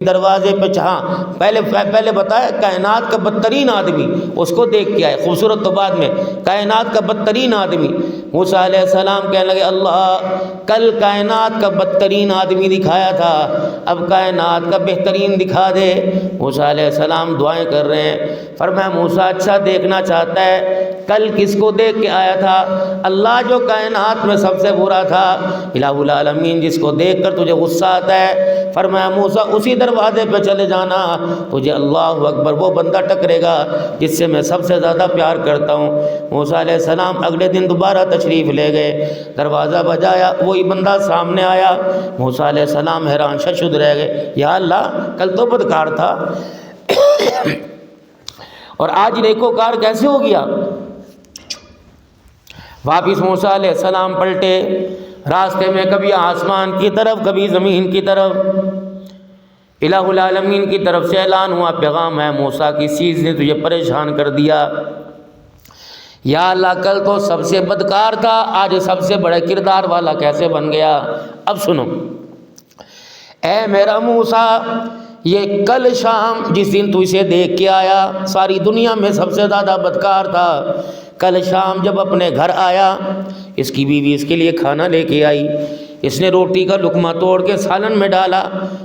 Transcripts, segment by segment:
دروازے پہ پہلے بتایا کائنات کا بدترین آدمی، اس کو دیکھ کے آئے، خوبصورت تو بعد میں، کائنات کا بدترین آدمی۔ موسیٰ علیہ السلام کہنے لگے اللہ کل کائنات کا بدترین آدمی دکھایا تھا، اب کائنات کا بہترین دکھا دے۔ موسیٰ علیہ السلام دعائیں کر رہے ہیں، فرمایا موسیٰ اچھا دیکھنا چاہتا ہے، کل کس کو دیکھ کے آیا تھا؟ اللہ جو کائنات میں سب سے برا تھا، الہ العالمین جس کو دیکھ کر تجھے غصہ آتا ہے۔ فرمایا موسیٰ اسی دروازے پہ چلے جانا، تجھے اللہ اکبر وہ بندہ ٹکرے گا جس سے میں سب سے زیادہ پیار کرتا ہوں۔ موسیٰ علیہ السلام اگلے دن دوبارہ تشریف لے گئے، دروازہ بجایا، وہی بندہ سامنے آیا۔ موسیٰ علیہ السلام حیران شدید رہ گئے، یا اللہ کل تو بدکار تھا اور آج نیکوکار کیسے ہو گیا؟ واپس موسیٰ علیہ السلام پلٹے، راستے میں کبھی آسمان کی طرف کبھی زمین کی طرف، الہ العالمین کی طرف سے اعلان ہوا، پیغام ہے موسیٰ کی چیز نے تجھے پریشان کر دیا۔ یا اللہ کل تو سب سے بدکار تھا، آج سب سے بڑے کردار والا کیسے بن گیا؟ اب سنو، اے میرا موسیٰ، یہ کل شام جس دن تو اسے دیکھ کے آیا ساری دنیا میں سب سے زیادہ بدکار تھا، کل شام جب اپنے گھر آیا، اس کی بیوی اس کے لیے کھانا لے کے آئی، اس نے روٹی کا لقمہ توڑ کے سالن میں ڈالا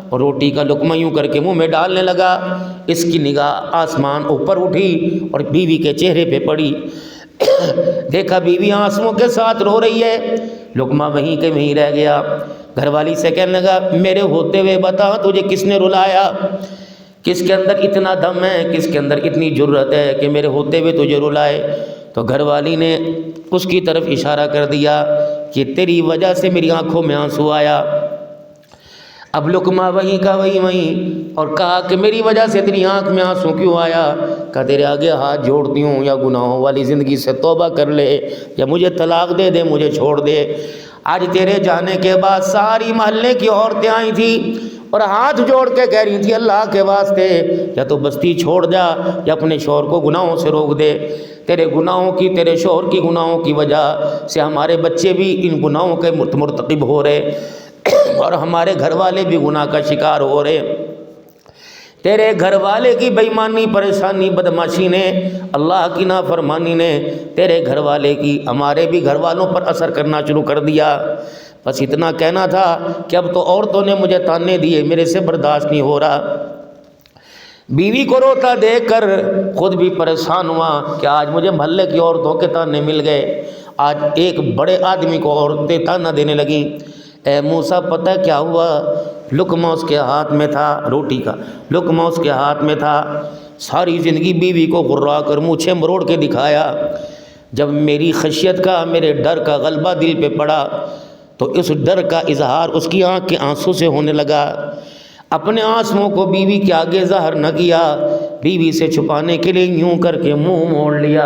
اور روٹی کا لقمہ یوں کر کے منہ میں ڈالنے لگا، اس کی نگاہ آسمان اوپر اٹھی اور بیوی کے چہرے پہ پڑی، دیکھا بیوی آنسوؤں کے ساتھ رو رہی ہے، لقمہ وہیں کے وہیں رہ گیا۔ گھر والی سے کہنے لگا میرے ہوتے ہوئے بتا تجھے کس نے رلایا، کس کے اندر اتنا دم ہے، کس کے اندر اتنی جرت ہے کہ میرے ہوتے ہوئے تجھے رلائے؟ تو گھر والی نے اس کی طرف اشارہ کر دیا کہ تیری وجہ سے میری آنکھوں میں آنسو آیا۔ اب لقمہ وہیں کا وہیں اور کہا کہ میری وجہ سے تیری آنکھ میں آنسو کیوں آیا؟ کہا تیرے آگے ہاتھ جوڑتی ہوں، یا گناہوں والی زندگی سے توبہ کر لے یا مجھے طلاق دے دے، مجھے چھوڑ دے۔ آج تیرے جانے کے بعد ساری محلے کی عورتیں آئی تھیں اور ہاتھ جوڑ کے کہہ رہی تھی اللہ کے واسطے یا تو بستی چھوڑ جا یا اپنے شوہر کو گناہوں سے روک دے، تیرے گناہوں کی، تیرے شوہر کی گناہوں کی وجہ سے ہمارے بچے بھی ان گناہوں کے مرتکب ہو رہے اور ہمارے گھر والے بھی گناہ کا شکار ہو رہے۔ تیرے گھر والے کی بے ایمانی، پریشانی، بدماشی نے، اللہ کی نافرمانی نے تیرے گھر والے کی ہمارے بھی گھر والوں پر اثر کرنا شروع کر دیا۔ بس اتنا کہنا تھا کہ اب تو عورتوں نے مجھے تانے دیے، میرے سے برداشت نہیں ہو رہا۔ بیوی کو روتا دیکھ کر خود بھی پریشان ہوا کہ آج مجھے محلے کی عورتوں کے تانے مل گئے، آج ایک بڑے آدمی کو عورتیں تانا دینے لگیں۔ اے موسیٰ پتہ کیا ہوا؟ لقمہ اس کے ہاتھ میں تھا، روٹی کا لقمہ اس کے ہاتھ میں تھا، ساری زندگی بیوی کو غرا کر مونچھیں مروڑ کے دکھایا۔ جب میری خشیت کا، میرے ڈر کا غلبہ دل پہ پڑا تو اس ڈر کا اظہار اس کی آنکھ کے آنسوں سے ہونے لگا۔ اپنے آنسوؤں کو بیوی کے آگے ظاہر نہ کیا، بیوی سے چھپانے کے لیے یوں کر کے منہ موڑ لیا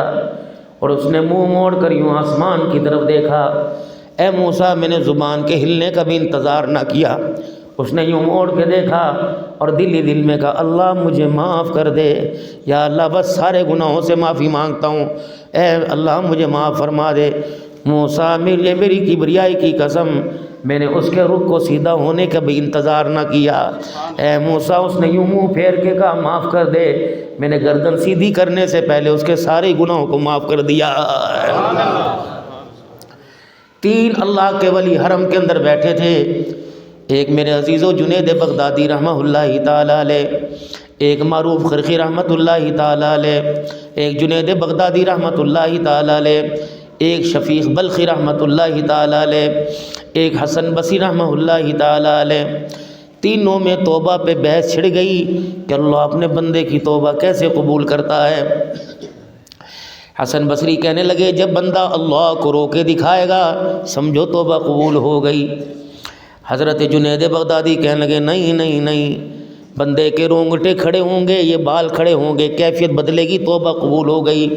اور اس نے منہ موڑ کر یوں آسمان کی طرف دیکھا۔ اے موسیٰ میں نے زبان کے ہلنے کا بھی انتظار نہ کیا، اس نے یوں موڑ کے دیکھا اور دل ہی دل میں کہا اللہ مجھے معاف کر دے، یا اللہ بس سارے گناہوں سے معافی مانگتا ہوں، اے اللہ مجھے معاف فرما دے۔ موسیٰ میری کبریائی کی قسم، میں نے اس کے رخ کو سیدھا ہونے کا بھی انتظار نہ کیا۔ اے موسیٰ اس نے یوں منہ پھیر کے کہا معاف کر دے، میں نے گردن سیدھی کرنے سے پہلے اس کے سارے گناہوں کو معاف کر دیا۔ تین اللہ کے ولی حرم کے اندر بیٹھے تھے، ایک میرے عزیزو جنید بغدادی رحمہ اللہ تعالی علیہ، ایک معروف خرقی رحمۃ اللہ تعالی علیہ، ایک جنید بغدادی رحمۃ اللہ تعالی علیہ، ایک شفیق بلخی رحمۃ اللہ تعالی علیہ، ایک حسن بصری رحمہ اللہ تعالی علیہ۔ تینوں میں توبہ پہ بحث چھڑ گئی کہ اللہ اپنے بندے کی توبہ کیسے قبول کرتا ہے۔ حسن بصری کہنے لگے جب بندہ اللہ کو رو کے دکھائے گا سمجھو توبہ قبول ہو گئی۔ حضرت جنید بغدادی کہنے لگے نہیں نہیں نہیں، بندے کے رونگٹے کھڑے ہوں گے، یہ بال کھڑے ہوں گے، کیفیت بدلے گی، توبہ قبول ہو گئی۔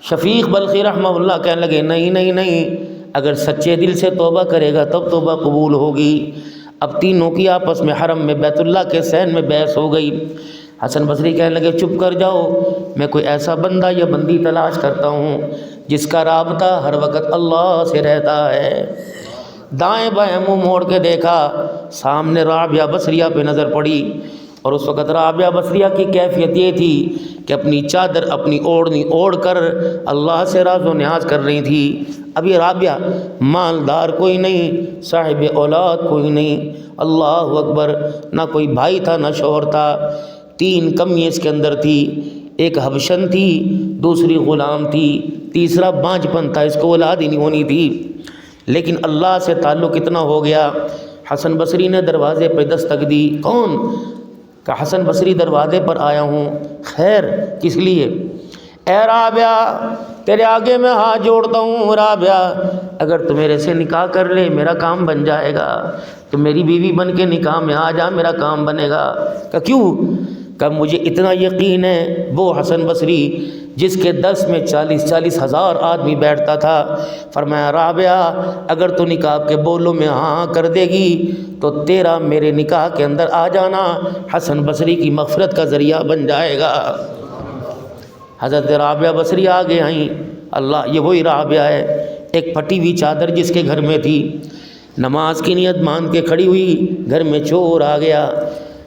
شفیق بلخی رحمہ اللہ کہنے لگے نہیں نہیں نہیں، اگر سچے دل سے توبہ کرے گا تب توبہ قبول ہوگی۔ اب تینوں کی آپس میں حرم میں بیت اللہ کے صحن میں بحث ہو گئی۔ حسن بصری کہنے لگے چپ کر جاؤ، میں کوئی ایسا بندہ یا بندی تلاش کرتا ہوں جس کا رابطہ ہر وقت اللہ سے رہتا ہے۔ دائیں بائیں منہ موڑ کے دیکھا، سامنے رابعہ بصریہ پہ نظر پڑی، اور اس وقت رابعہ بصریہ کی کیفیت یہ تھی کہ اپنی چادر اپنی اوڑھنی اوڑھ کر اللہ سے راز و نیاز کر رہی تھی۔ ابھی رابعہ مالدار کوئی نہیں، صاحب اولاد کوئی نہیں، اللہ اکبر، نہ کوئی بھائی تھا نہ شوہر تھا، 3 کمیاں اس کے اندر تھی، ایک حبشن تھی، دوسری غلام تھی، تیسرا بانجھ پن تھا، اس کو اولاد ہی نہیں ہونی تھی۔ لیکن اللہ سے تعلق اتنا ہو گیا، حسن بصری نے دروازے پہ دستک دی۔ کون؟ کہ حسن بصری دروازے پر آیا ہوں۔ خیر کس لیے؟ اے رابعہ تیرے آگے میں ہاتھ جوڑتا ہوں، رابعہ اگر تو میرے سے نکاح کر لے میرا کام بن جائے گا، تو میری بیوی بن کے نکاح میں آ جا، میرا کام بنے گا۔ کہ کیوں؟ کہ مجھے اتنا یقین ہے، وہ حسن بصری جس کے درس میں 40 ہزار آدمی بیٹھتا تھا، فرمایا رابعہ اگر تو نکاح کے بولوں میں ہاں کر دے گی تو تیرا میرے نکاح کے اندر آ جانا حسن بصری کی مغفرت کا ذریعہ بن جائے گا۔ حضرت رابعہ بصری آگے آئیں۔ اللہ، یہ وہی رابعہ ہے، ایک پھٹی ہوئی چادر جس کے گھر میں تھی، نماز کی نیت مان کے کھڑی ہوئی، گھر میں چور آ گیا،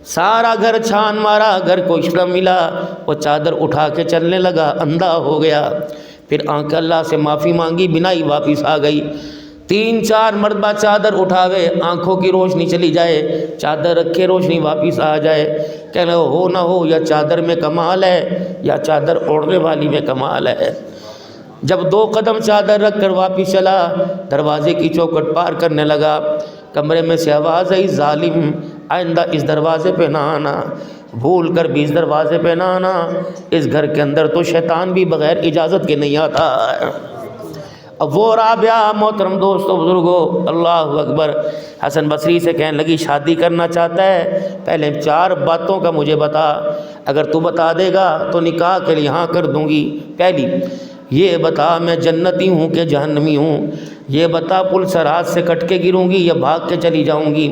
سارا گھر چھان مارا، گھر کو اشرا ملا، وہ چادر اٹھا کے چلنے لگا، اندھا ہو گیا، پھر آنکھ اللہ سے معافی مانگی، بنائی واپس آ گئی، 3-4 مرتبہ چادر اٹھاوے، آنکھوں کی روشنی چلی جائے، چادر رکھے روشنی واپس آ جائے، کہنا ہو نہ ہو یا چادر میں کمال ہے یا چادر اوڑھنے والی میں کمال ہے۔ جب 2 قدم چادر رکھ کر واپس چلا، دروازے کی چوکھٹ پار کرنے لگا، کمرے میں سے آواز آئی، ظالم آئندہ اس دروازے پہ نہ آنا، بھول کر بھی اس دروازے پہ نہ آنا، اس گھر کے اندر تو شیطان بھی بغیر اجازت کے نہیں آتا ہے۔ اب وہ رابعہ محترم دوستو بزرگو، اللہ اکبر، حسن بصری سے کہنے لگی شادی کرنا چاہتا ہے، پہلے 4 باتوں کا مجھے بتا، اگر تو بتا دے گا تو نکاح کے لیے ہاں کر دوں گی۔ پہلی یہ بتا میں جنتی ہوں کہ جہنمی ہوں، یہ بتا پل سرات سے کٹ کے گروں گی یا بھاگ کے چلی جاؤں گی،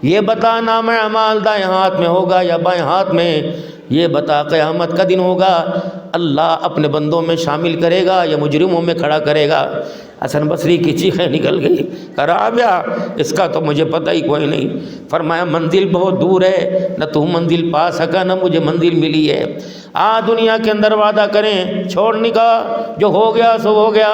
یہ بتا نام اعمال دائیں ہاتھ میں ہوگا یا بائیں ہاتھ میں، یہ بتا قیامت کا دن ہوگا اللہ اپنے بندوں میں شامل کرے گا یا مجرموں میں کھڑا کرے گا۔ حسن بصری کی چیخیں نکل گئی، رابعہ اس کا تو مجھے پتہ ہی کوئی نہیں۔ فرمایا منزل بہت دور ہے، نہ تو منزل پا سکا نہ مجھے منزل ملی ہے۔ دنیا کے اندر وعدہ کریں، چھوڑ نکاح، جو ہو گیا سو ہو گیا،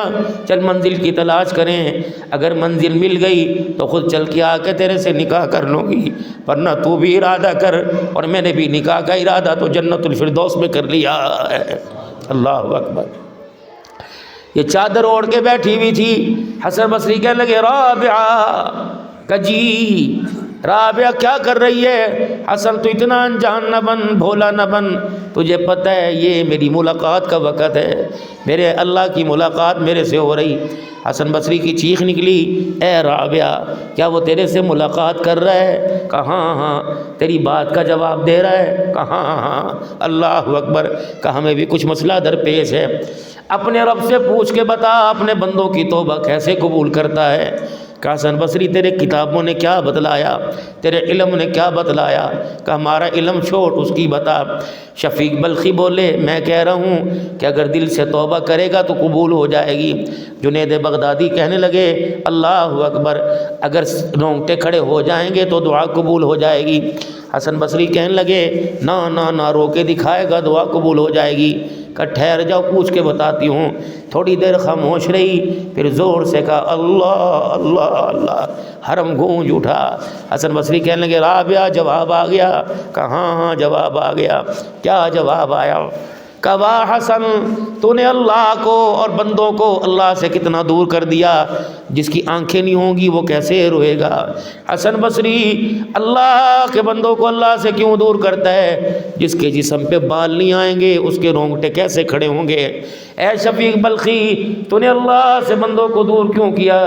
چل منزل کی تلاش کریں، اگر منزل مل گئی تو خود چل کے آ کے تیرے سے نکاح کر لوں گی، ورنہ تو بھی ارادہ کر، اور میں نے بھی نکاح کا ارادہ تو جنت الفردوس میں کر لیا ہے۔ اللہ اکبر۔ یہ چادر اوڑھ کے بیٹھی ہوئی تھی، حسن بصری کہنے لگے رابعہ، کہ جی رابعہ کیا کر رہی ہے؟ حسن تو اتنا انجان نہ بن، بھولا نہ بن، تجھے پتہ ہے یہ میری ملاقات کا وقت ہے، میرے اللہ کی ملاقات میرے سے ہو رہی۔ حسن بصری کی چیخ نکلی، اے رابعہ کیا وہ تیرے سے ملاقات کر رہا ہے؟ کہاں ہاں، تیری بات کا جواب دے رہا ہے؟ کہاں ہاں، اللہ اکبر۔ کہ ہمیں بھی کچھ مسئلہ درپیش ہے، اپنے رب سے پوچھ کے بتا اپنے بندوں کی توبہ کیسے قبول کرتا ہے۔ کہ حسن بصری تیرے کتابوں نے کیا بتلایا، تیرے علم نے کیا بتلایا؟ کہ ہمارا علم چھوڑ، اس کی بتا۔ شفیق بلخی بولے میں کہہ رہا ہوں کہ اگر دل سے توبہ کرے گا تو قبول ہو جائے گی۔ جنید بغدادی کہنے لگے اللہ اکبر، اگر رونگٹے کھڑے ہو جائیں گے تو دعا قبول ہو جائے گی۔ حسن بصری کہنے لگے نہ نہ نہ، رو کے دکھائے گا دعا قبول ہو جائے گی۔ کہ ٹھہر جاؤ پوچھ کے بتاتی ہوں۔ تھوڑی دیر خاموش رہی، پھر زور سے کہا اللہ اللہ اللہ، حرم گونج اٹھا۔ حسن بصری کہنے لگے رابعہ جواب آ گیا؟ کہاں ہاں جواب آ گیا۔ کیا جواب آیا؟ کہ واہ حسن، تو نے اللہ کو اور بندوں کو اللہ سے کتنا دور کر دیا، جس کی آنکھیں نہیں ہوں گی وہ کیسے روئے گا؟ حسن بصری اللہ کے بندوں کو اللہ سے کیوں دور کرتا ہے؟ جس کے جسم پہ بال نہیں آئیں گے اس کے رونگٹے کیسے کھڑے ہوں گے؟ اے شفیق بلخی، تو نے اللہ سے بندوں کو دور کیوں کیا؟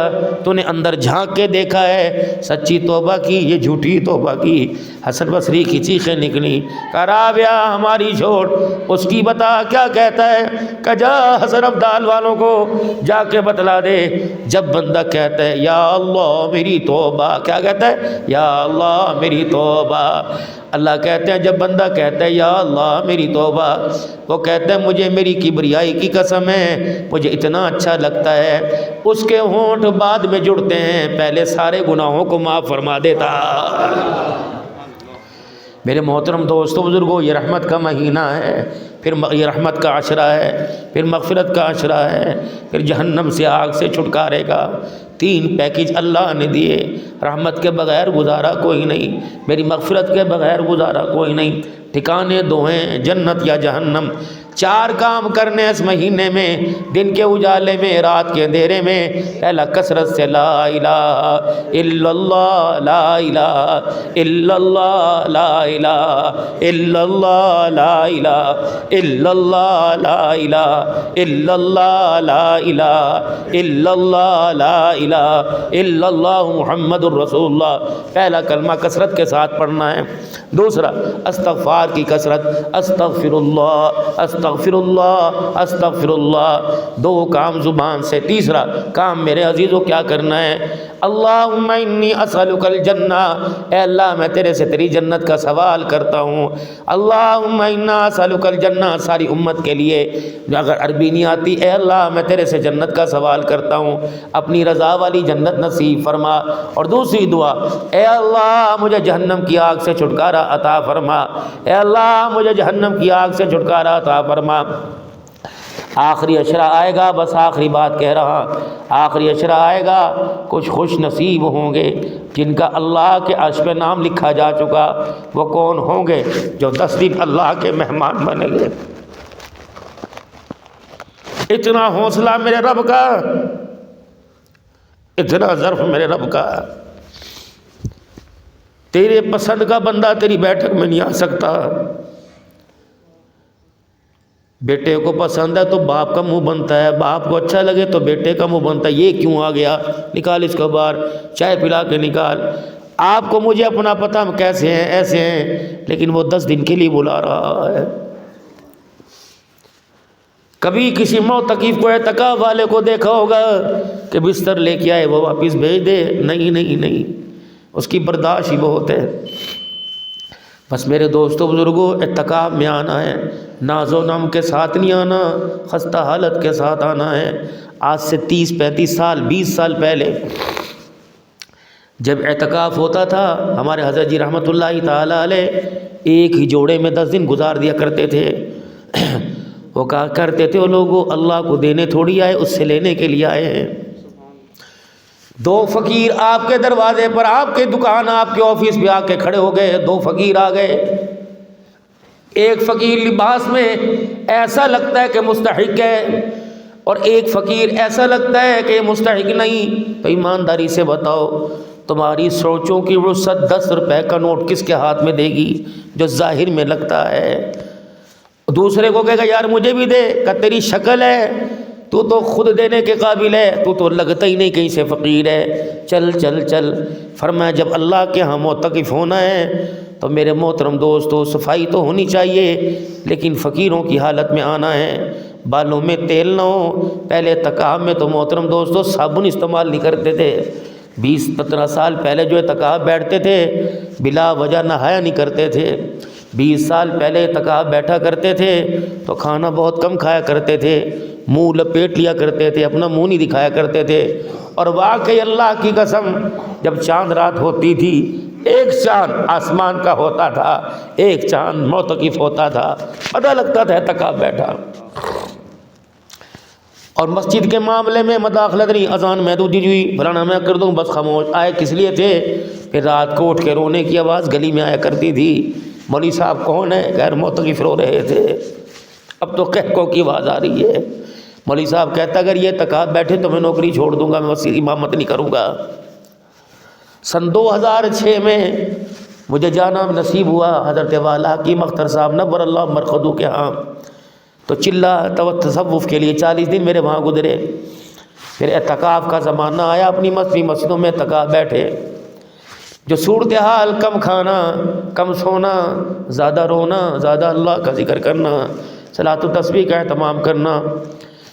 تو نے اندر جھانک کے دیکھا ہے، سچی توبہ کی یہ جھوٹی توبہ کی؟ حسن بصری کی چیخیں نکلی، کہ رابعہ ہماری چھوڑ، اس کی بتا کیا کہتا ہے؟ کہ جا حسن ابدال والوں کو جا کے بتلا دے، جب بندہ کہتا ہے یا اللہ میری توبہ، کیا کہتا ہے؟ یا اللہ میری توبہ۔ اللہ کہتے ہیں جب بندہ کہتا ہے یا اللہ میری توبہ، وہ کہتا ہے مجھے میری کبریائی کی قسم ہے، مجھے اتنا اچھا لگتا ہے، اس کے ہونٹ بعد میں جڑتے ہیں، پہلے سارے گناہوں کو معاف فرما دیتا۔ میرے محترم دوستو بزرگوں، یہ رحمت کا مہینہ ہے، پھر یہ رحمت کا عشرہ ہے، پھر مغفرت کا عشرہ ہے، پھر جہنم سے آگ سے چھٹکارے کا 3 پیکج اللہ نے دیے۔ رحمت کے بغیر گزارا کوئی نہیں، میری مغفرت کے بغیر گزارا کوئی نہیں۔ ٹھکانے 2 ہیں، جنت یا جہنم۔ 4 کام کرنے اس مہینے میں، دن کے اجالے میں، رات کے اندھیرے میں۔ پہلا کثرت سے لا الہ الا اللہ، لا الہ الا اللہ، لا الہ الا اللہ، لا الہ الا اللہ، لا الہ الا اللہ، لا الہ الا اللہ، لا الہ الا اللہ محمد الرسول اللہ۔ پہلا کلمہ کثرت کے ساتھ پڑھنا ہے۔ دوسرا استغفار کی کثرت، استغفر اللہ، استغفر اللہ، استغفر اللہ، 2 کام زبان سے۔ تیسرا کام میرے عزیزوں کیا کرنا ہے؟ اللہم انی اسألک الجنہ، اے اللہ میں تیرے سے تیری جنت کا سوال کرتا ہوں۔ اللہم انا اسألک الجنہ، ساری امت کے لیے، اگر عربی نہیں آتی، اے اللہ میں تیرے سے جنت کا سوال کرتا ہوں، اپنی رضا والی جنت نصیب فرما۔ اور دوسری دعا، اے اللہ مجھے جہنم کی آگ سے چھٹکارا عطا فرما، اے اللہ مجھے جہنم کی آگ سے چھٹکارا عطا فرما۔ آخری عشرہ آئے گا، بس آخری بات کہہ رہا، آخری عشرہ آئے گا، کچھ خوش نصیب ہوں گے جن کا اللہ کے عرش پہ نام لکھا جا چکا۔ وہ کون ہوں گے؟ جو 10 دن اللہ کے مہمان بنیں گے۔ اتنا حوصلہ میرے رب کا، اتنا ظرف میرے رب کا، تیرے پسند کا بندہ تیری بیٹھک میں نہیں آ سکتا۔ بیٹے کو پسند ہے تو باپ کا منہ بنتا ہے، باپ کو اچھا لگے تو بیٹے کا منہ بنتا ہے۔ یہ کیوں آ گیا؟ نکال اس کو باہر، چائے پلا کے نکال۔ آپ کو مجھے اپنا پتہ، ہم کیسے ہیں، ایسے ہیں، لیکن وہ 10 دن کے لیے بلا رہا ہے۔ کبھی کسی معتکف کو، اعتکاف والے کو دیکھا ہوگا کہ بستر لے کے آئے وہ واپس بھیج دے؟ نہیں نہیں نہیں، اس کی برداشت ہی بہت ہے۔ بس میرے دوستو بزرگوں، اعتکاف میں آنا ہے، ناز و نم کے ساتھ نہیں آنا، خستہ حالت کے ساتھ آنا ہے۔ آج سے 30-35 سال، 20 سال پہلے جب اعتکاف ہوتا تھا، ہمارے حضرت جی رحمۃ اللہ تعالی علیہ ایک ہی جوڑے میں 10 دن گزار دیا کرتے تھے۔ وہ کہا کرتے تھے، وہ لوگوں اللہ کو دینے تھوڑی آئے، اس سے لینے کے لیے آئے ہیں۔ 2 فقیر آپ کے دروازے پر، آپ کے دکان، آپ کے آفس پہ آ کے کھڑے ہو گئے۔ 2 فقیر آ گئے، ایک فقیر لباس میں ایسا لگتا ہے کہ مستحق ہے، اور ایک فقیر ایسا لگتا ہے کہ مستحق نہیں۔ تو ایمانداری سے بتاؤ، تمہاری سوچوں کی وسعت 10 روپے کا نوٹ کس کے ہاتھ میں دے گی جو ظاہر میں لگتا ہے؟ دوسرے کو کہے گا یار مجھے بھی دے، کہ تیری شکل ہے، تو خود دینے کے قابل ہے، تو لگتا ہی نہیں کہیں سے فقیر ہے، چل چل چل۔ فرمایا جب اللہ کے ہاں معتکف ہونا ہے تو میرے محترم دوستو، صفائی تو ہونی چاہیے، لیکن فقیروں کی حالت میں آنا ہے، بالوں میں تیل نہ ہو۔ پہلے اعتکاف میں تو محترم دوستو صابن استعمال نہیں کرتے تھے۔ 20-15 سال پہلے جو اعتکاف بیٹھتے تھے بلا وجہ نہایا نہیں کرتے تھے۔ 20 سال پہلے اعتکاف بیٹھا کرتے تھے تو کھانا بہت کم کھایا کرتے تھے، منہ لپیٹ لیا کرتے تھے، اپنا منہ نہیں دکھایا کرتے تھے۔ اور واقعی اللہ کی قسم، جب چاند رات ہوتی تھی، ایک چاند آسمان کا ہوتا تھا، ایک چاند معتکف ہوتا تھا، پتہ لگتا تھا اعتکاف بیٹھا۔ اور مسجد کے معاملے میں مداخلت نہیں، اذان محدود ہوئی، فلانا میں کر دوں، بس خاموش۔ آئے کس لیے تھے؟ پھر رات کو اٹھ کے رونے کی آواز گلی میں آیا کرتی تھی، مولوی صاحب کون ہے؟ غیر معتکف رو رہے تھے۔ اب تو قہقوں کی آواز آ رہی ہے۔ مولوی صاحب کہتا اگر یہ اعتکاف بیٹھے تو میں نوکری چھوڑ دوں گا، میں مسجد امامت نہیں کروں گا۔ سن 2006 میں مجھے جانا نصیب ہوا حضرت والا حکیم اختر صاحب نور اللہ مرقدو کے ہاں، تو چلہ تصوف کے لیے 40 دن میرے وہاں گزرے۔ پھر اعتکاف کا زمانہ آیا، اپنی مسجدوں میں اعتکاف بیٹھے۔ جو صورتحال، کم کھانا، کم سونا، زیادہ رونا، زیادہ اللہ کا ذکر کرنا، صلاۃ و تسبیح کا اہتمام کرنا۔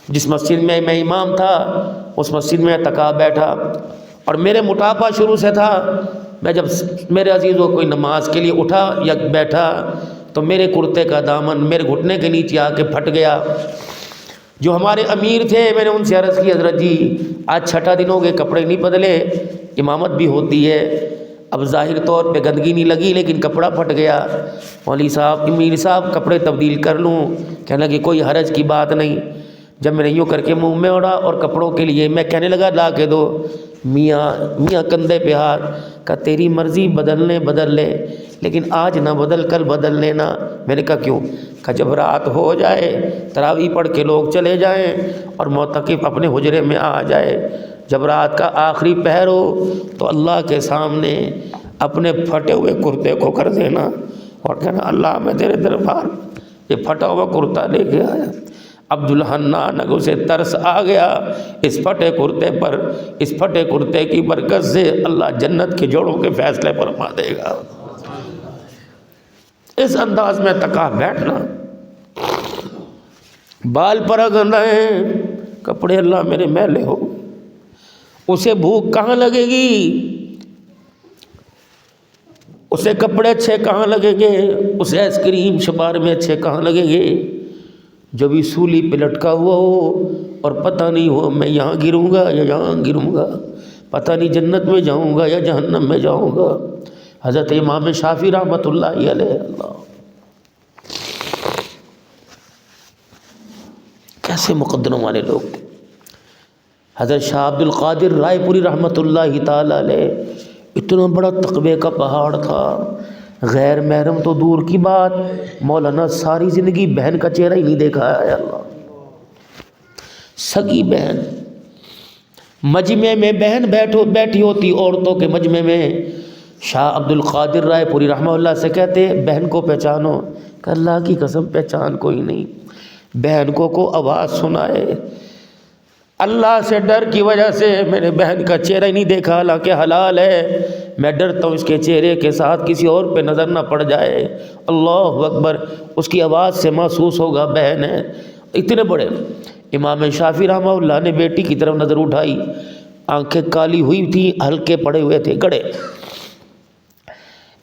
جس مسجد میں میں امام تھا اس مسجد میں اعتکاف بیٹھا، اور میرے موٹاپا شروع سے تھا۔ میں جب میرے عزیزوں کوئی نماز کے لیے اٹھا یا بیٹھا تو میرے کرتے کا دامن میرے گھٹنے کے نیچے آ کے پھٹ گیا۔ جو ہمارے امیر تھے، میں نے ان سے عرض کی حضرت جی آج 6 دن ہو گئے کپڑے نہیں بدلے، امامت بھی ہوتی ہے، اب ظاہر طور پہ گندگی نہیں لگی لیکن کپڑا پھٹ گیا، مولوی صاحب میر صاحب کپڑے تبدیل کر لوں؟ کہنے لگے کوئی حرج کی بات نہیں۔ جب میں نے یوں کر کے منہ میں اڑا اور کپڑوں کے لیے میں کہنے لگا لا کے دو، میاں کندھے پہ ہاتھ، کہا تیری مرضی بدل لے لیکن آج نہ بدل کل بدل لینا۔ میں نے کہا کیوں؟ کہا جب رات ہو جائے تراویح پڑھ کے لوگ چلے جائیں اور معتکف اپنے حجرے میں آ جائے، جب رات کا آخری پہر ہو تو اللہ کے سامنے اپنے پھٹے ہوئے کرتے کو کر دینا اور کہنا اللہ میں تیرے دربار یہ پھٹا ہوا کرتا لے کے آیا۔ عبد الحنان کو سے ترس آ گیا اس پھٹے کرتے پر، اس پھٹے کرتے کی برکت سے اللہ جنت کے جوڑوں کے فیصلے فرما دے گا۔ اس انداز میں تکا بیٹھنا، بال پر اگنا ہے، کپڑے اللہ میرے میلے ہو، اسے بھوک کہاں لگے گی؟ اسے کپڑے اچھے کہاں لگیں گے؟ اسے آئس کریم شبار میں اچھے کہاں لگیں گے؟ جو بھی سولی پہ لٹکا ہوا ہو اور پتہ نہیں ہو میں یہاں گروں گا یا یہاں گروں گا، پتہ نہیں جنت میں جاؤں گا یا جہنم میں جاؤں گا۔ حضرت امام شافعی رحمۃ اللہ علیہ، اللہ کیسے مقدروں والے لوگ تھے۔ حضرت شاہ عبد القادر رائے پوری رحمۃ اللہ تعالی علیہ، اتنا بڑا تقوی کا پہاڑ تھا، غیر محرم تو دور کی بات، مولانا ساری زندگی بہن کا چہرہ ہی نہیں دیکھا ہے۔ اللہ سگی بہن، مجمع میں بہن بیٹھی ہوتی عورتوں کے مجمع میں، شاہ عبد القادر رائے پوری رحمہ اللہ سے کہتے بہن کو پہچانو، کہ اللہ کی قسم پہچان کوئی نہیں۔ بہن کو آواز سنائے، اللہ سے ڈر کی وجہ سے میں نے بہن کا چہرہ ہی نہیں دیکھا، حالانکہ حلال ہے، میں ڈرتا ہوں اس کے چہرے کے ساتھ کسی اور پہ نظر نہ پڑ جائے۔ اللہ اکبر، اس کی آواز سے محسوس ہوگا بہن ہے۔ اتنے بڑے امام شافعی رحمہ اللہ نے بیٹی کی طرف نظر اٹھائی، آنکھیں کالی ہوئی تھی، ہلکے پڑے ہوئے تھے گڑے۔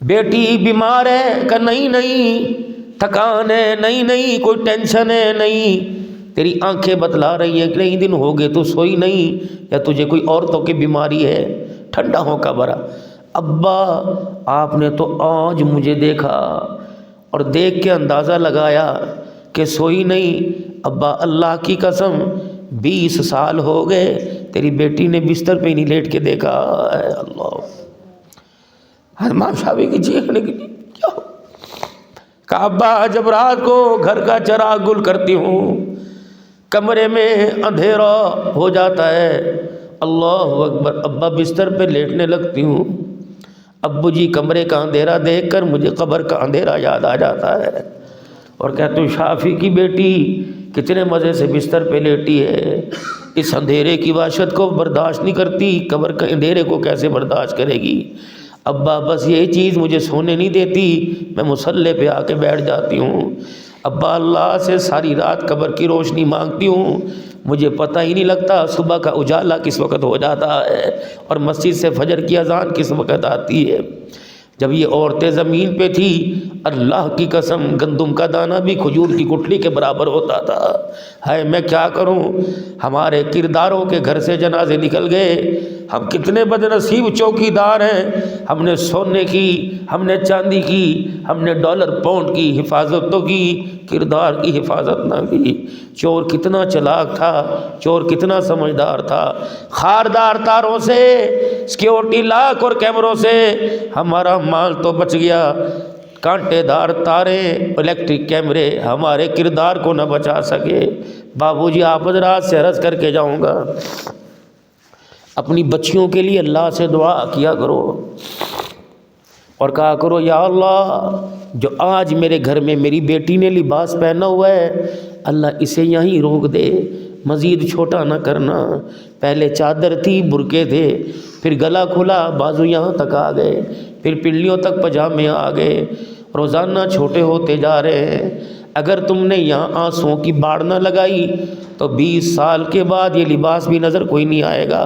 بیٹی بیمار ہے؟ کہ نہیں تھکان ہے، نہیں کوئی ٹینشن ہے، نہیں تیری آنکھیں بتلا رہی ہیں کہ کئی دن ہو گئے تو سوئی نہیں، یا تجھے کوئی عورتوں کی بیماری ہے؟ ٹھنڈا ہو کا برا، ابا آپ نے تو آج مجھے دیکھا اور دیکھ کے اندازہ لگایا کہ سوئی نہیں۔ ابا اللہ کی قسم 20 سال ہو گئے تیری بیٹی نے بستر پہ نہیں لیٹ کے دیکھا ہے۔ اللہ امام شافعی کی چیخنے کی کیا ہو؟ کہ ابا جب رات کو گھر کا چراغ گل کرتی ہوں کمرے میں اندھیرا ہو جاتا ہے، اللہ اکبر، ابا بستر پہ لیٹنے لگتی ہوں، ابو جی کمرے کا اندھیرا دیکھ کر مجھے قبر کا اندھیرا یاد آ جاتا ہے، اور کہتے ہوں شافعی کی بیٹی کتنے مزے سے بستر پہ لیٹی ہے، اس اندھیرے کی وحشت کو برداشت نہیں کرتی، قبر کے اندھیرے کو کیسے برداشت کرے گی؟ ابا بس یہی چیز مجھے سونے نہیں دیتی، میں مصلی پہ آ کے بیٹھ جاتی ہوں، ابا اللہ سے ساری رات قبر کی روشنی مانگتی ہوں، مجھے پتہ ہی نہیں لگتا صبح کا اجالا کس وقت ہو جاتا ہے اور مسجد سے فجر کی اذان کس وقت آتی ہے۔ جب یہ عورتیں زمین پہ تھی، اللہ کی قسم گندم کا دانہ بھی کھجور کی گٹھلی کے برابر ہوتا تھا۔ ہے میں کیا کروں، ہمارے کرداروں کے گھر سے جنازے نکل گئے، ہم کتنے بد نصیب چوکی دار ہیں، ہم نے سونے کی، ہم نے چاندی کی، ہم نے ڈالر پاؤنڈ کی حفاظت تو کی، کردار کی حفاظت نہ کی۔ چور کتنا چلاک تھا، چور کتنا سمجھدار تھا، خاردار تاروں سے، سیکیورٹی لاک اور کیمروں سے ہمارا مال تو بچ گیا، کانٹے دار تارے الیکٹرک کیمرے ہمارے کردار کو نہ بچا سکے۔ بابو جی آپ حضرات سے عرض کر کے جاؤں گا، اپنی بچیوں کے لیے اللہ سے دعا کیا کرو اور کہا کرو یا اللہ جو آج میرے گھر میں میری بیٹی نے لباس پہنا ہوا ہے اللہ اسے یہیں روک دے، مزید چھوٹا نہ کرنا۔ پہلے چادر تھی، برقعے تھے، پھر گلا کھلا، بازو یہاں تک آ گئے، پھر پنڈلیوں تک پجامے آ گئے، روزانہ چھوٹے ہوتے جا رہے ہیں۔ اگر تم نے یہاں آنسوؤں کی باڑ نہ لگائی تو 20 سال کے بعد یہ لباس بھی نظر کوئی نہیں آئے گا۔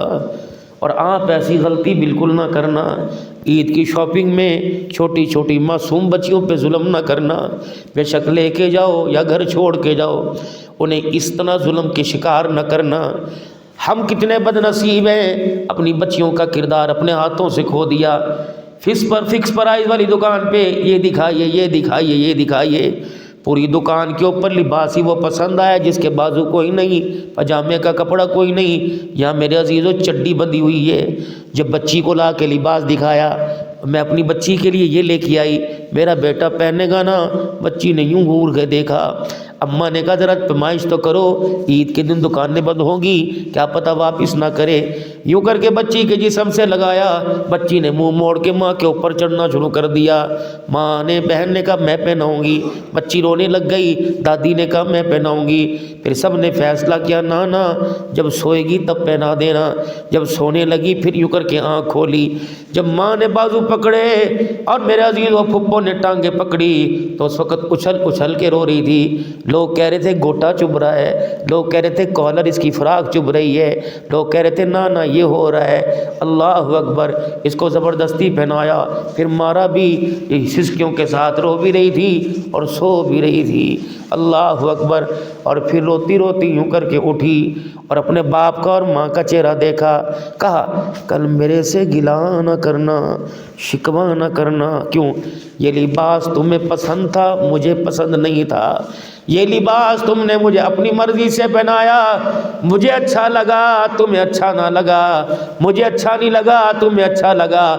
اور آپ ایسی غلطی بالکل نہ کرنا، عید کی شاپنگ میں چھوٹی چھوٹی معصوم بچیوں پہ ظلم نہ کرنا، بے شک لے کے جاؤ یا گھر چھوڑ کے جاؤ، انہیں اس طرح ظلم کے شکار نہ کرنا۔ ہم کتنے بد نصیب ہیں، اپنی بچیوں کا کردار اپنے ہاتھوں سے کھو دیا۔ فکس پرائز والی دکان پہ یہ دکھائیے، یہ دکھائیے، یہ دکھائیے، پوری دکان کے اوپر لباس ہی وہ پسند آیا جس کے بازو کوئی نہیں، پاجامے کا کپڑا کوئی نہیں، یہاں میرے عزیزوں چڈی بندھی ہوئی ہے۔ جب بچی کو لا کے لباس دکھایا، میں اپنی بچی کے لیے یہ لے کے آئی، میرا بیٹا پہنے گا نا، بچی نے یوں گھور کے دیکھا، اماں نے کہا ذرا پیمائش تو کرو، عید کے دن دکانیں بند ہوں گی، کیا پتہ واپس نہ کرے۔ یوں کر کے بچی کے جسم سے لگایا، بچی نے منہ موڑ کے ماں کے اوپر چڑھنا شروع کر دیا۔ ماں نے، بہن نے کہا میں پہناؤں گی، بچی رونے لگ گئی، دادی نے کہا میں پہناؤں گی، پھر سب نے فیصلہ کیا نانا جب سوئے گی تب پہنا دینا۔ جب سونے لگی پھر یوں کر کے آنکھ کھولی، جب ماں نے بازو پکڑے اور میرے عزیز و پھپھو نے ٹانگیں پکڑی تو اس وقت اچھل کے رو رہی تھی۔ لوگ کہہ رہے تھے گوٹا چبھ رہا ہے، لوگ کہہ رہے تھے کالر اس کی فراق چبھ رہی ہے، لوگ کہہ رہے تھے نانا یہ ہو رہا ہے۔ اللہ اکبر، اس کو زبردستی پہنایا، پھر مارا بھی، سسکیوں کے ساتھ رو بھی رہی تھی اور سو بھی رہی تھی۔ اللہ اکبر، اور پھر روتی روتی یوں کر کے اٹھی اور اپنے باپ کا اور ماں کا چہرہ دیکھا، کہا کل میرے سے گلہ نہ کرنا، شکوہ نہ کرنا، کیوں؟ یہ لباس تمہیں پسند تھا، مجھے پسند نہیں تھا، یہ لباس تم نے مجھے اپنی مرضی سے پہنایا، مجھے اچھا لگا، تمہیں اچھا نہ لگا، مجھے اچھا نہیں لگا، تمہیں اچھا لگا،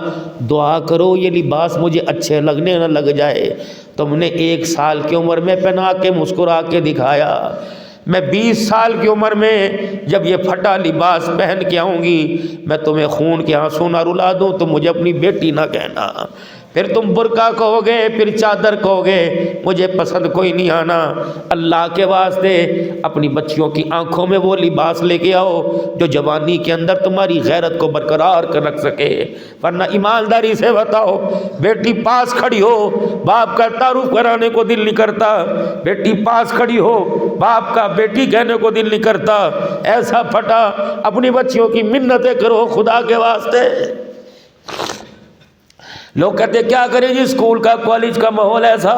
دعا کرو یہ لباس مجھے اچھے لگنے نہ لگ جائے۔ تم نے 1 سال کی عمر میں پہنا کے مسکرا کے دکھایا، میں 20 سال کی عمر میں جب یہ پھٹا لباس پہن کے آؤں گی، میں تمہیں خون کے آنسو نہ رلا دوں تو مجھے اپنی بیٹی نہ کہنا، پھر تم برقع کہو گے، پھر چادر کہو گے، مجھے پسند کوئی نہیں آنا۔ اللہ کے واسطے اپنی بچیوں کی آنکھوں میں وہ لباس لے کے آؤ جو جوانی کے اندر تمہاری غیرت کو برقرار کر رکھ سکے، ورنہ ایمانداری سے بتاؤ، بیٹی پاس کھڑی ہو، باپ کا تعارف کرانے کو دل نہیں کرتا، بیٹی پاس کھڑی ہو، باپ کا بیٹی کہنے کو دل نہیں کرتا، ایسا پھٹا اپنی بچیوں کی منتیں کرو خدا کے واسطے۔ لوگ کہتے کیا کریں جی، اسکول کا کالج کا ماحول ایسا۔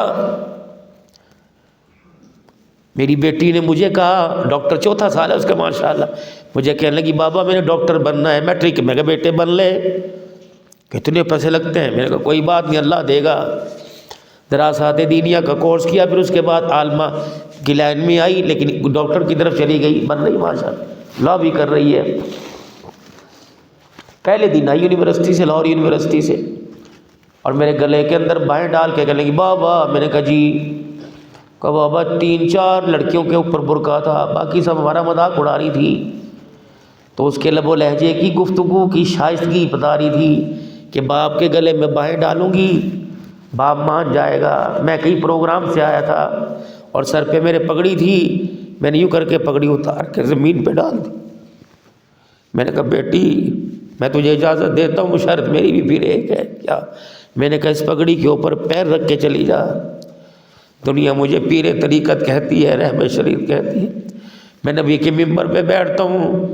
میری بیٹی نے مجھے کہا، ڈاکٹر 4تھا سال ہے اس کا ماشاءاللہ، مجھے کہنے لگی بابا میں نے ڈاکٹر بننا ہے میٹرک میں، کہا بیٹے بن لے، کتنے پیسے لگتے ہیں؟ میں نے کہا کوئی بات نہیں اللہ دے گا۔ دراسات دینیہ کا کورس کیا، پھر اس کے بعد عالمہ کی لائن میں آئی، لیکن ڈاکٹر کی طرف چلی گئی، بن رہی ماشاءاللہ، لا بھی کر رہی ہے۔ پہلے دن آئی یونیورسٹی سے، لاہور یونیورسٹی سے، اور میرے گلے کے اندر بائیں ڈال کے کہنے لگی بابا، میں نے کہا جی، کہا بابا 3-4 لڑکیوں کے اوپر برقع تھا، باقی سب ہمارا مذاق اڑا رہی تھی، تو اس کے لب و لہجے کی گفتگو کی شائستگی بتا رہی تھی کہ باپ کے گلے میں بائیں ڈالوں گی باپ مان جائے گا۔ میں کئی پروگرام سے آیا تھا اور سر پہ میرے پگڑی تھی، میں نے یوں کر کے پگڑی اتار کے زمین پہ ڈال دی۔ میں نے کہا بیٹی میں تجھے اجازت دیتا ہوں، شرط میری بھی پھر ایک ہے، کیا؟ میں نے کہا اس پگڑی کے اوپر پیر رکھ کے چلی جا، دنیا مجھے پیر طریقت کہتی ہے، رہبر شریف کہتی ہے، میں نبی کے ممبر پہ بیٹھتا ہوں،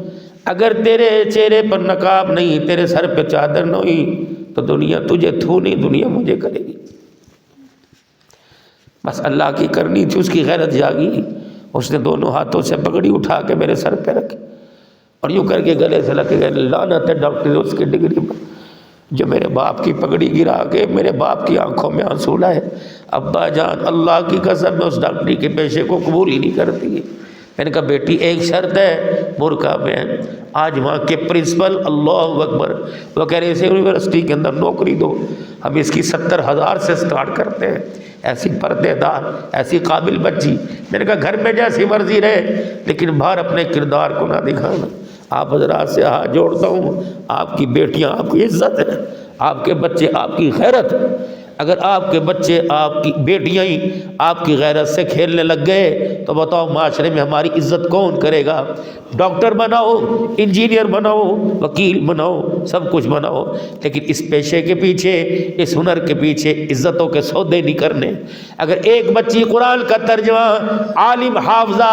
اگر تیرے چہرے پر نقاب نہیں، تیرے سر پہ چادر نہ ہوئی تو دنیا تجھے تھو نہیں، دنیا مجھے کرے گی۔ بس اللہ کی کرنی تھی، اس کی غیرت جاگی، اس نے دونوں ہاتھوں سے پگڑی اٹھا کے میرے سر پہ رکھی اور یوں کر کے گلے سے لگ گئے، لعنت ہے ڈاکٹر اس کی ڈگری پر جو میرے باپ کی پگڑی گرا کے میرے باپ کی آنکھوں میں آنسو لائے۔ ابا جان اللہ کی قسم میں اس ڈاکٹری کے پیشے کو قبول ہی نہیں کرتی۔ میں نے کہا بیٹی ایک شرط ہے برقع میں۔ آج وہاں کے پرنسپل اللہ اکبر وہ کہہ رہے اسے یونیورسٹی کے اندر نوکری دو، ہم اس کی 70,000 سے سٹارٹ کرتے ہیں، ایسی پردے دار ایسی قابل بچی۔ میں نے کہا گھر میں جیسی مرضی رہے لیکن باہر اپنے کردار کو نہ دکھانا۔ آپ حضرات سے ہاتھ جوڑتا ہوں، آپ کی بیٹیاں آپ کی عزت ہے، آپ کے بچے آپ کی غیرت ہے۔ اگر آپ کے بچے آپ کی بیٹیاں ہی آپ کی غیرت سے کھیلنے لگ گئے تو بتاؤ معاشرے میں ہماری عزت کون کرے گا؟ ڈاکٹر بناؤ، انجینئر بناؤ، وکیل بناؤ، سب کچھ بناؤ، لیکن اس پیشے کے پیچھے، اس ہنر کے پیچھے عزتوں کے سودے نہیں کرنے۔ اگر ایک بچی قرآن کا ترجمہ عالم حافظہ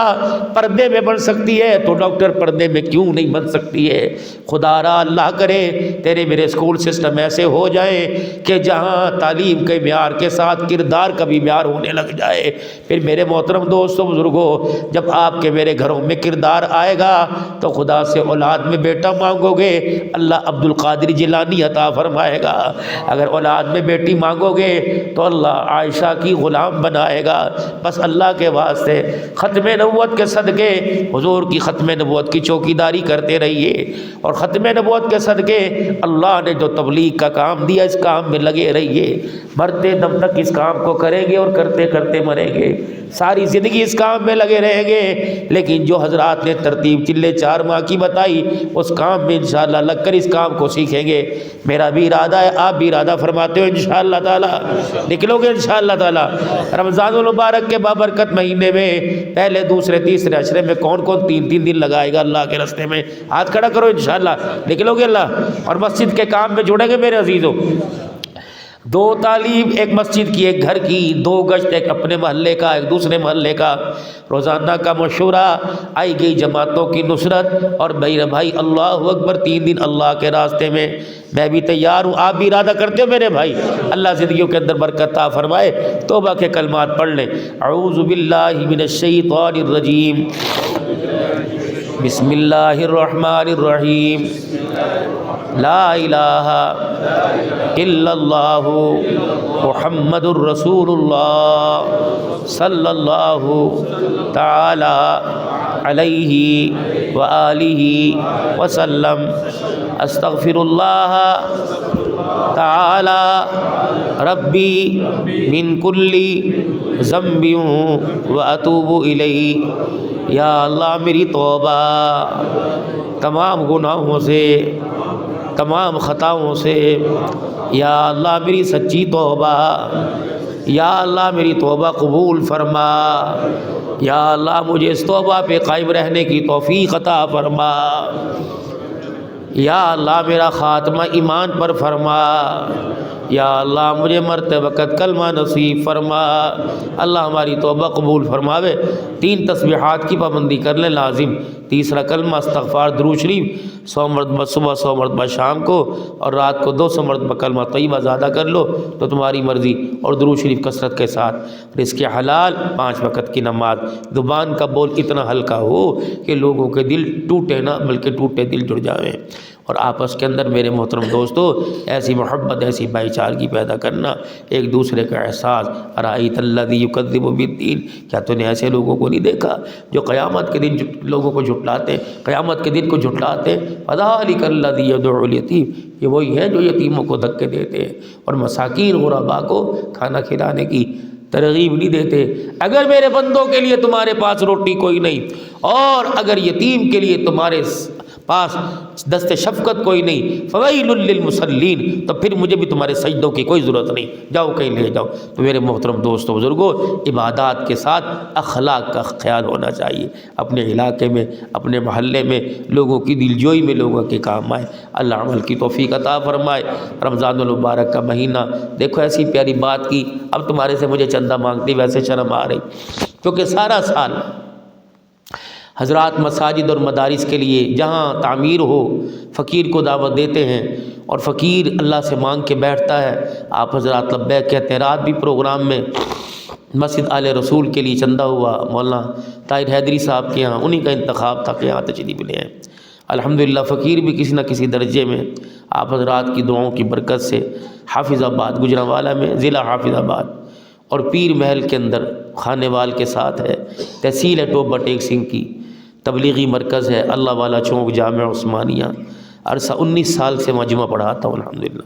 پردے میں بن سکتی ہے تو ڈاکٹر پردے میں کیوں نہیں بن سکتی ہے؟ خدا را اللہ کرے تیرے میرے اسکول سسٹم ایسے ہو جائیں کہ جہاں تعلیم کے معیار کے ساتھ کردار کا بھی معیار ہونے لگ جائے۔ پھر میرے محترم دوستوں بزرگوں، جب آپ کے میرے گھروں میں کردار آئے گا تو خدا سے اولاد میں بیٹا مانگو گے، اللہ عبد القادر جیلانی عطا فرمائے گا، اگر اولاد میں بیٹی مانگو گے تو اللہ عائشہ کی غلام بنائے گا۔ بس اللہ کے واسطے ختم نبوت کے صدقے حضور کی ختم نبوت کی چوکیداری کرتے رہیے، اور ختم نبوت کے صدقے اللہ نے جو تبلیغ کا کام دیا اس کام میں لگے رہیے، مرتے دم تک اس کام کو کریں گے اور کرتے کرتے مریں گے، ساری زندگی اس کام میں لگے رہیں گے۔ لیکن جو حضرات نے ترتیب چلے 4 ماہ کی بتائی اس کام میں انشاءاللہ لگ کر اس کام کو سیکھیں گے۔ میرا بھی ارادہ ہے، آپ بھی ارادہ فرماتے ہو انشاءاللہ تعالی نکلو گے انشاءاللہ تعالی۔ رمضان المبارک کے بابرکت مہینے میں پہلے دوسرے تیسرے عشرے میں کون کون 3 دن لگائے گا اللہ کے راستے میں؟ ہاتھ کھڑا کرو انشاءاللہ نکلو گے اللہ، اور مسجد کے کام میں جڑیں گے میرے عزیزوں۔ 2 تعلیم، ایک مسجد کی ایک گھر کی، 2 گشت، ایک اپنے محلے کا ایک دوسرے محلے کا، روزانہ کا مشورہ، آئی گئی جماعتوں کی نصرت، اور میرے بھائی اللہ اکبر 3 دن اللہ کے راستے میں۔ میں بھی تیار ہوں، آپ بھی ارادہ کرتے ہو میرے بھائی؟ اللہ زندگیوں کے اندر برکت عطا فرمائے۔ توبہ کے کلمات پڑھ لیں۔ اعوذ باللہ من الشیطان الرجیم، بسم اللہ الرحمن الرحیم، لا الہ الا اللہ محمد الرسول اللہ صلی اللہ تعالی علیہ وآلہ وسلم، استغفر اللہ تعالی ربی من کل ذنب واتوب الیہ۔ یا اللہ میری توبہ تمام گناہوں سے، تمام خطاؤں سے، یا اللہ میری سچی توبہ، یا اللہ میری توبہ قبول فرما، یا اللہ مجھے اس توبہ پہ قائم رہنے کی توفیق عطا فرما، یا اللہ میرا خاتمہ ایمان پر فرما، یا اللہ مجھے مرتے وقت کلمہ نصیب فرما۔ اللہ ہماری توبہ قبول فرماوے۔ 3 تسبیحات کی پابندی کر لیں لازم، تیسرا کلمہ استغفار درود شریف 100 مرتبہ صبح، 100 مرتبہ شام کو، اور رات کو 200 مرتبہ کلمہ طیبہ زیادہ کر لو تو تمہاری مرضی، اور درود شریف کثرت کے ساتھ۔ رزق حلال، 5 وقت کی نماز، زبان کا بول اتنا ہلکا ہو کہ لوگوں کے دل ٹوٹے نہ بلکہ ٹوٹے دل جڑ جائیں، اور آپس کے اندر میرے محترم دوستو ایسی محبت، ایسی بھائی چارگی پیدا کرنا، ایک دوسرے کا احساس۔ ارأیت الذی یکذب بالدین، کیا تو نے ایسے لوگوں کو نہیں دیکھا جو قیامت کے دن لوگوں کو جھٹلاتے ہیں، قیامت کے دن کو جھٹلاتے ہیں؟ فذلک الذی یدعو الیتیم، یہ وہی ہیں جو یتیموں کو دھکے دیتے ہیں اور مساکین غرباء کو کھانا کھلانے کی ترغیب نہیں دیتے۔ اگر میرے بندوں کے لیے تمہارے پاس روٹی کوئی نہیں، اور اگر یتیم کے لیے تمہارے پاس دست شفقت کوئی نہیں، فویل للمصلین، تو پھر مجھے بھی تمہارے سجدوں کی کوئی ضرورت نہیں، جاؤ کہیں لے جاؤ۔ تو میرے محترم دوستوں بزرگوں، عبادات کے ساتھ اخلاق کا خیال ہونا چاہیے، اپنے علاقے میں، اپنے محلے میں، لوگوں کی دلجوئی میں لوگوں کے کام آئے۔ اللہ عمل کی توفیق عطا فرمائے۔ رمضان المبارک کا مہینہ دیکھو، ایسی پیاری بات کی، اب تمہارے سے مجھے چندہ مانگتی ویسے شرم آ رہی، کیونکہ سارا سال حضرات مساجد اور مدارس کے لیے جہاں تعمیر ہو فقیر کو دعوت دیتے ہیں، اور فقیر اللہ سے مانگ کے بیٹھتا ہے، آپ حضرات لبیک کہتے ہیں۔ رات بھی پروگرام میں مسجد آل رسول کے لیے چندہ ہوا، مولانا طاہر حیدری صاحب کے یہاں، انہی کا انتخاب تھا کہ یہاں تشریف لے آئے۔ الحمدللہ فقیر بھی کسی نہ کسی درجے میں آپ حضرات کی دعاؤں کی برکت سے حافظ آباد، گجرانوالہ میں ضلع حافظ آباد، اور پیر محل کے اندر خانے وال کے ساتھ ہے، تحصیل ہے ٹوبہ ٹیک سنگھ کی، تبلیغی مرکز ہے اللہ والا چوک جامع عثمانیہ، عرصہ 19 سال سے مجمع پڑھاتا ہوں الحمدللہ۔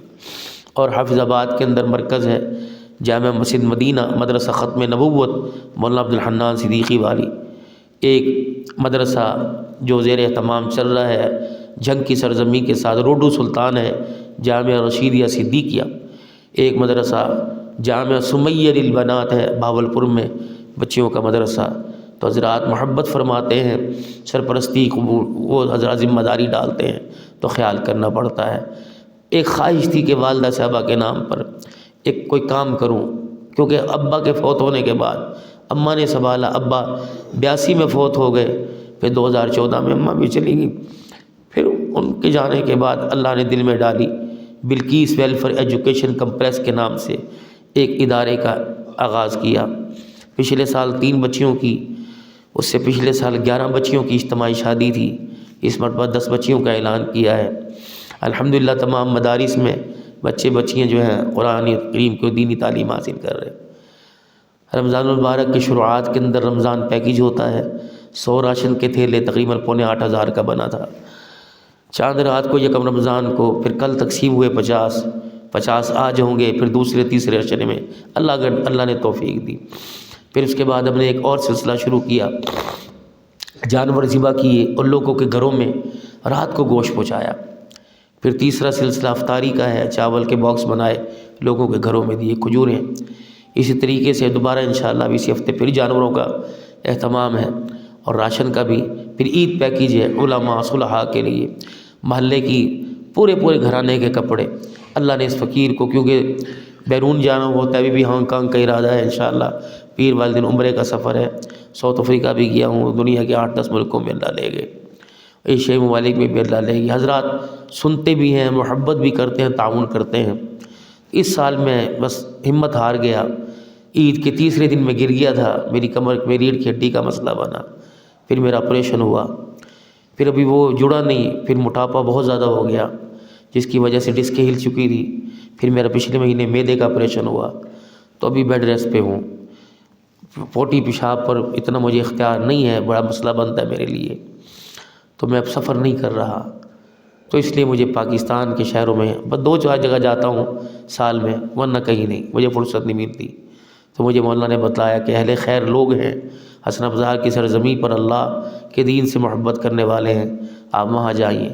اور حافظ آباد کے اندر مرکز ہے جامع مسجد مدینہ، مدرسہ ختم نبوت مولانا عبد الحنان صدیقی والی، ایک مدرسہ جو زیر اہتمام چل رہا ہے جنگ کی سرزمین کے ساتھ، روڈو سلطان ہے جامعہ رشیدیہ صدیقیہ، ایک مدرسہ جامعہ سمیہ للبنات ہے بہاولپور میں، بچیوں کا مدرسہ۔ تو حضرات محبت فرماتے ہیں، سرپرستی قبول، وہ حضرات ذمہ داری ڈالتے ہیں تو خیال کرنا پڑتا ہے۔ ایک خواہش تھی کہ والدہ صاحبہ کے نام پر ایک کوئی کام کروں، کیونکہ ابا کے فوت ہونے کے بعد اماں نے سنبھالا، ابا 82 میں فوت ہو گئے، پھر 2014 میں اماں بھی چلی گئی، پھر ان کے جانے کے بعد اللہ نے دل میں ڈالی بلقیس ویلفیئر ایجوکیشن کمپلیکس کے نام سے ایک ادارے کا آغاز کیا۔ پچھلے سال 3 بچیوں کی، اس سے پچھلے سال 11 بچیوں کی اجتماعی شادی تھی، اس مرتبہ 10 بچیوں کا اعلان کیا ہے۔ الحمدللہ تمام مدارس میں بچے بچیاں جو ہیں قرآن کریم کو دینی تعلیم حاصل کر رہے ہیں۔ رمضان المبارک کی شروعات کے اندر رمضان پیکیج ہوتا ہے، 100 راشن کے تھیلے تقریباً 8,500 کا بنا تھا۔ چاند رات کو یکم رمضان کو، پھر کل تقسیم ہوئے 50 آج ہوں گے، پھر دوسرے تیسرے عشرے میں اللہ نے توفیق دی۔ پھر اس کے بعد ہم نے ایک اور سلسلہ شروع کیا، جانور ذبح کیے اور لوگوں کے گھروں میں رات کو گوشت پہنچایا۔ پھر تیسرا سلسلہ افطاری کا ہے، چاول کے باکس بنائے لوگوں کے گھروں میں دیے، کھجوریں۔ اسی طریقے سے دوبارہ انشاءاللہ اسی ہفتے پھر جانوروں کا اہتمام ہے اور راشن کا بھی۔ پھر عید پیکیج ہے علماء صلحاء کے لیے، محلے کی پورے گھرانے کے کپڑے۔ اللہ نے اس فقیر کو، کیونکہ بیرون جانا ہوتا ہے، بھی ہانگ کانگ کا ارادہ ہے انشاءاللہ، پیر والے دن عمرے کا سفر ہے، ساؤتھ افریقہ بھی گیا ہوں، دنیا کے 8-10 ملکوں میں اللہ لے گئے، ایشیائی ممالک میں بھی اللہ لے گئے۔ حضرات سنتے بھی ہیں، محبت بھی کرتے ہیں، تعاون کرتے ہیں۔ اس سال میں بس ہمت ہار گیا، عید کے تیسرے دن میں گر گیا تھا، میری کمر میں ریڑھ کی ہڈی کا مسئلہ بنا، پھر میرا آپریشن ہوا، پھر ابھی وہ جڑا نہیں، پھر موٹاپا بہت زیادہ ہو گیا جس کی وجہ سے ڈسکیں ہل چکی تھی، پھر میرا پچھلے مہینے معدے کا آپریشن ہوا، تو ابھی بیڈ ریسٹ پہ ہوں۔ پوٹی پیشاب پر اتنا مجھے اختیار نہیں ہے، بڑا مسئلہ بنتا ہے میرے لیے، تو میں اب سفر نہیں کر رہا، تو اس لیے مجھے پاکستان کے شہروں میں بس 2-4 جگہ جاتا ہوں سال میں، ورنہ کہیں نہیں، مجھے فرصت نہیں ملتی۔ تو مجھے مولانا نے بتلایا کہ اہل خیر لوگ ہیں، حسن ابزار کی سرزمین پر اللہ کے دین سے محبت کرنے والے ہیں، آپ وہاں جائیے۔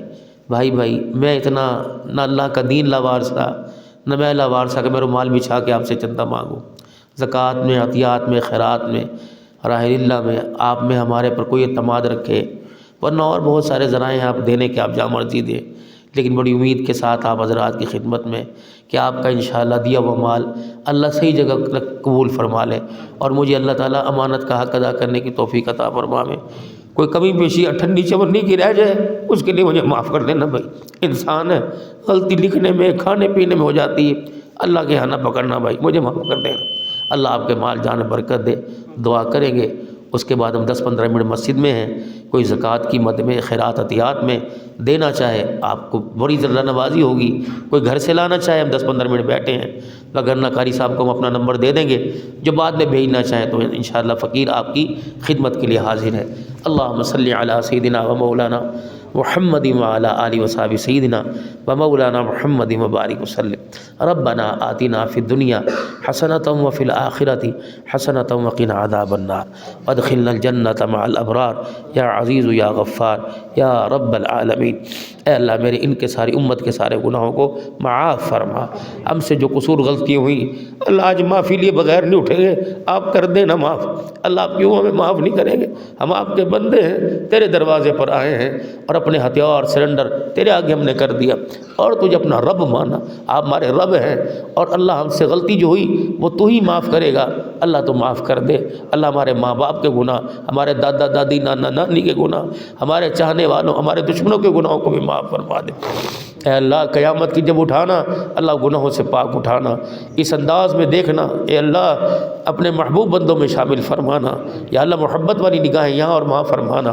بھائی میں اتنا نہ اللہ کا دین لاوارثہ، نہ میں لاوارثہ کہ میں رومال بچھا کے آپ سے چندہ مانگوں۔ زکوٰۃ میں، عطیات میں، خیرات میں، راہ اللہ میں آپ میں ہمارے پر کوئی اعتماد رکھے، ورنہ اور بہت سارے ذرائع ہیں آپ دینے کے، آپ جہاں مرضی دیں، لیکن بڑی امید کے ساتھ آپ حضرات کی خدمت میں کہ آپ کا انشاءاللہ دیا ہوا مال اللہ صحیح جگہ قبول فرما لے، اور مجھے اللہ تعالیٰ امانت کا حق ادا کرنے کی توفیق عطا فرمائے۔ کوئی کمی بیشی اٹھنی چورنی کی رہ جائے اس کے لیے مجھے معاف کر دینا بھائی، انسان ہے، غلطی لکھنے میں، کھانے پینے میں ہو جاتی ہے، اللہ کے یہاں نہ پکڑنا بھائی، مجھے معاف کر دینا۔ اللہ آپ کے مال جان برکت دے، دعا کریں گے۔ اس کے بعد ہم 10-15 منٹ مسجد میں ہیں، کوئی زکوٰۃ کی مد میں، خیرات عطیات میں دینا چاہے آپ کو بڑی ذرہ نوازی ہوگی، کوئی گھر سے لانا چاہے، ہم 10-15 منٹ بیٹھے ہیں، اگر قاری صاحب کو ہم اپنا نمبر دے دیں گے، جو بعد میں بھیجنا چاہیں تو انشاءاللہ فقیر آپ کی خدمت کے لیے حاضر ہے۔ اللہم صلی علی سیدنا و مولانا محمد وعلی آلہ وصحبہ سیدنا و مولانا محمد وبارک وسلم۔ ربنا آتنا فی الدنیا حسنۃ وفی الآخرۃ حسنۃ وقنا عذاب النار وادخلنا الجنۃ مع الابرار یا عزیز یا غفار یا رب العالمین۔ اے اللہ میرے ان کے ساری امت کے سارے گناہوں کو معاف فرما، ہم سے جو قصور غلطیاں ہوئیں اللہ آج معافی لیے بغیر نہیں اٹھیں گے، آپ کر دینا معاف۔ اللہ آپ کیوں ہمیں معاف نہیں کریں گے؟ ہم آپ کے بندے ہیں، تیرے دروازے پر آئے ہیں اور اپنے ہتھیار سرنڈر تیرے آگے ہم نے کر دیا اور تجھے اپنا رب مانا، آپ ہمارے رب ہیں، اور اللہ ہم سے غلطی جو ہوئی وہ تو ہی معاف کرے گا، اللہ تو معاف کر دے۔ اللہ ہمارے ماں باپ کے گناہ، ہمارے دادا دادی نانا نانی کے گناہ، ہمارے چاہنے والوں، ہمارے دشمنوں کے گناہوں کو بھی معاف فرما دے۔ اے اللہ قیامت کی جب اٹھانا، اللہ گناہوں سے پاک اٹھانا، اس انداز میں دیکھنا، اے اللہ اپنے محبوب بندوں میں شامل فرمانا، یا اللہ محبت والی نگاہیں یہاں اور وہاں فرمانا۔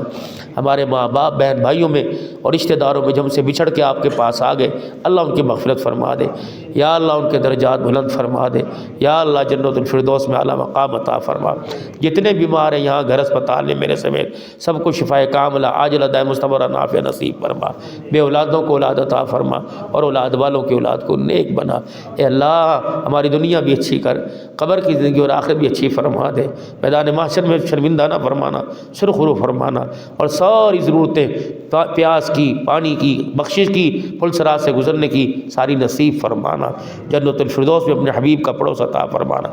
ہمارے ماں باپ بہن بھائیوں میں اور رشتہ داروں میں جب ہم سے بچھڑ کے آپ کے پاس آ گئے، اللہ ان کی مغفرت فرما دے، یا اللہ ان کے درجات بلند فرما دے، یا اللہ جنت الفردوس میں اعلیٰ مقام عطا فرما۔ جتنے بیمار ہیں یہاں گھر اسپتال میں میرے سمیت سب کو شفائے کاملہ عاجلہ دائم مستمرہ نافع نصیب فرما، بے اولادوں کو اولاد عطا فرما اور اولاد والوں کی اولاد کو نیک بنا۔ اے اللہ ہماری دنیا بھی اچھی کر، قبر کی زندگی اور آخرت بھی اچھی فرما دے، میدان محشر میں شرمندہ نہ فرمانا، سرخرو فرمانا، اور ساری ضرورتیں پیاس کی، پانی کی، بخشش کی، پل صراط سے گزرنے کی ساری نصیب فرمانا، جنت الفردوس میں اپنے حبیب کا پڑوس عطا فرمانا،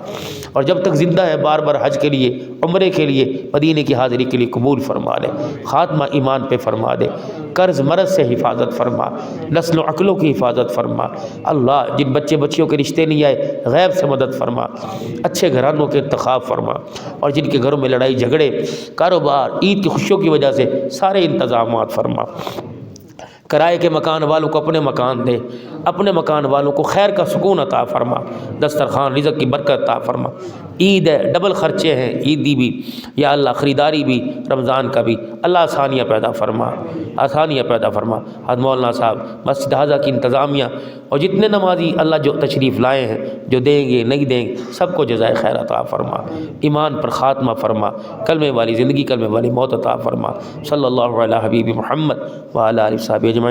اور جب تک زندہ ہے بار بار حج کے لیے، عمرے کے لیے، مدینے کی حاضری کے لیے قبول فرما لے، خاتمہ ایمان پہ فرما دے، قرض مرض سے حفاظت فرما، نسل و عقلوں کی حفاظت فرما۔ اللہ جن بچے بچیوں کے رشتے نہیں آئے غیب سے مدد فرما، اچھے گھرانوں کے انتخاب فرما، اور جن کے گھروں میں لڑائی جھگڑے، کاروبار، عید کی خوشیوں کی وجہ سے سارے انتظامات فرما۔ کرائے کے مکان والوں کو اپنے مکان دے، اپنے مکان والوں کو خیر کا سکون عطا فرما، دسترخوان رزق کی برکت عطا فرما۔ عید ہے، ڈبل خرچے ہیں، عیدی بھی یا اللہ خریداری بھی رمضان کا بھی، اللہ آسانیاں پیدا فرما، آسانیاں پیدا فرما۔ حضرت مولانا صاحب مسجد حاضہ کی انتظامیہ اور جتنے نمازی اللہ جو تشریف لائے ہیں، جو دیں گے نہیں دیں گے، سب کو جزائے خیر عطا فرما، ایمان پر خاتمہ فرما، کلمے والی زندگی کلمے والی موت عطا فرما۔ صلی اللہ علیہ حبیب محمد وعلی آلہ وصحبہ اجمعین۔